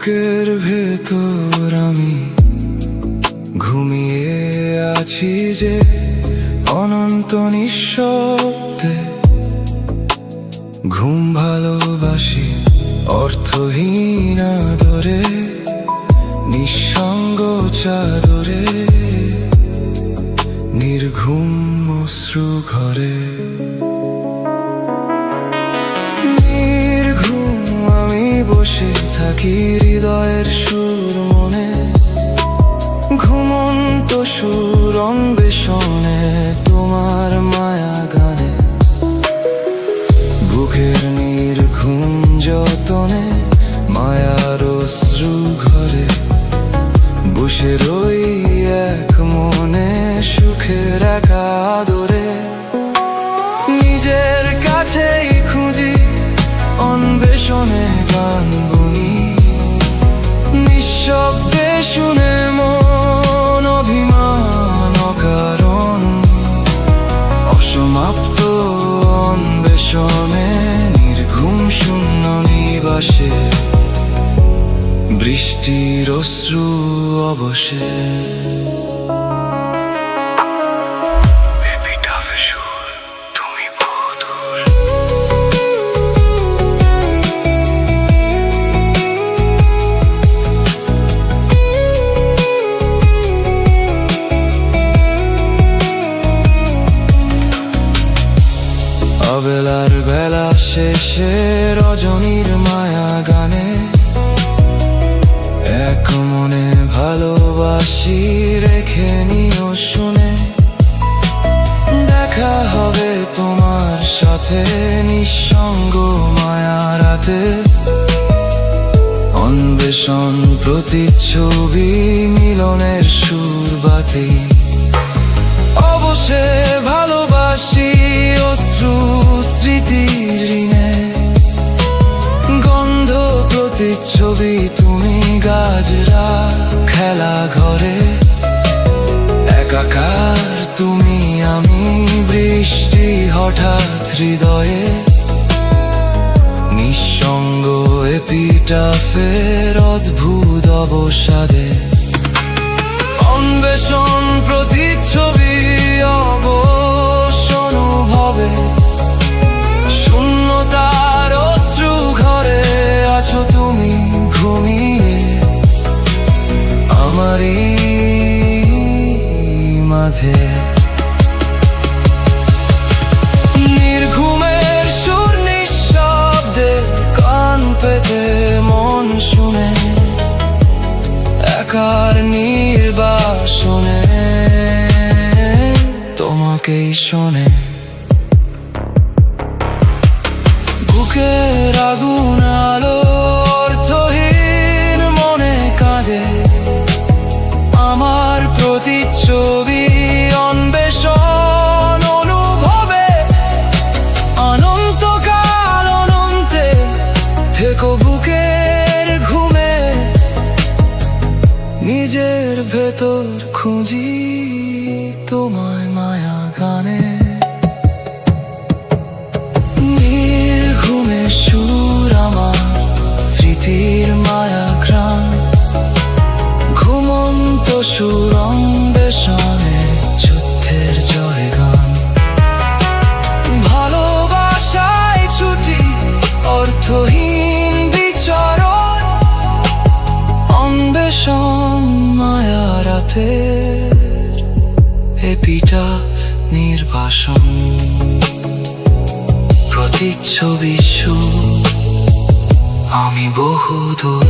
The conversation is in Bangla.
বুকের ভেতর আমি ঘুমিয়ে আছি যে অনন্ত নিঃশব্দে। ঘুম ভালোবাসি অর্থহীন আদরে, নিঃসঙ্গ চাদরে, নির্ঘুম অশ্রু ঘরে। নির্ঘুম আমি বসে থাকি হৃদয়ের সুর মনে, ঘুমন্ত সুর অন্বেষণে তোমার মায়া গানে। বুকের নির্ঘুম যতনে মায়ার অশ্রু ঘরে, বসে রই এক মনে সুখের এক আদরে। নিজের কাছেই খুঁজি অন্বেষণে গান গুনি, নিঃশব্দে শুনে মন অভিমান অকারণ। অসমাপ্ত অন্বেষণে নির্ঘুম শূন্য নিবাসে, বৃষ্টির অশ্রু অবশে। অবেলার বেলা শেষে রজনীর মায়া গানে, এক মনে ভালোবাসি রেখে নিও শুনে। দেখা হবে তোমার সাথে নিঃসঙ্গ মায়া রাতে, অন্বেষণ প্রতিচ্ছবি মিলনের সুর বাতি। অবশ্যে ভালোবাসি অশ্রু স্মৃতির ঋণে, গন্ধ প্রতিচ্ছবি তুমি গাজরা খেলা ঘরে। একাকার তুমি আমি বৃষ্টি হঠাৎ হৃদয়ে, নিঃসঙ্গ এপিটাফের অদ্ভুত অবসাদে। অন্বেষণ প্রতিচ্ছবি অবশ অনুভবে, শূন্যতার অশ্রু ঘরে আছো তুমি ঘুমিয়ে আমারই মাঝে। নির্ঘুমের সুর নিঃশব্দে কান পেতে মন শুনে, একার নির্বাসনে তোমাকেই শোনে। বুকের আগুন আলো অর্থহীন মনে কাঁদে, আমার প্রতিচ্ছবি অন্বেষণ অনুভবে। অনন্তকাল অনন্তে থেকো বুকের ঘুমে, নিজের ভেতর খুঁজি তোমায় মায়া গানে। নির্ঘুমে সুর আমার স্মৃতির মায়া ঘ্রাণ, ঘুমন্ত সুর অন্বেষণে যুদ্ধের জয় গান। ভালোবাসায় ছুটি অর্থহীন বিচরণ, অন্বেষণ মায়া রাতের এপিটা নির্বাসন। প্রতিচ্ছবি সুর আমি বহুদূর।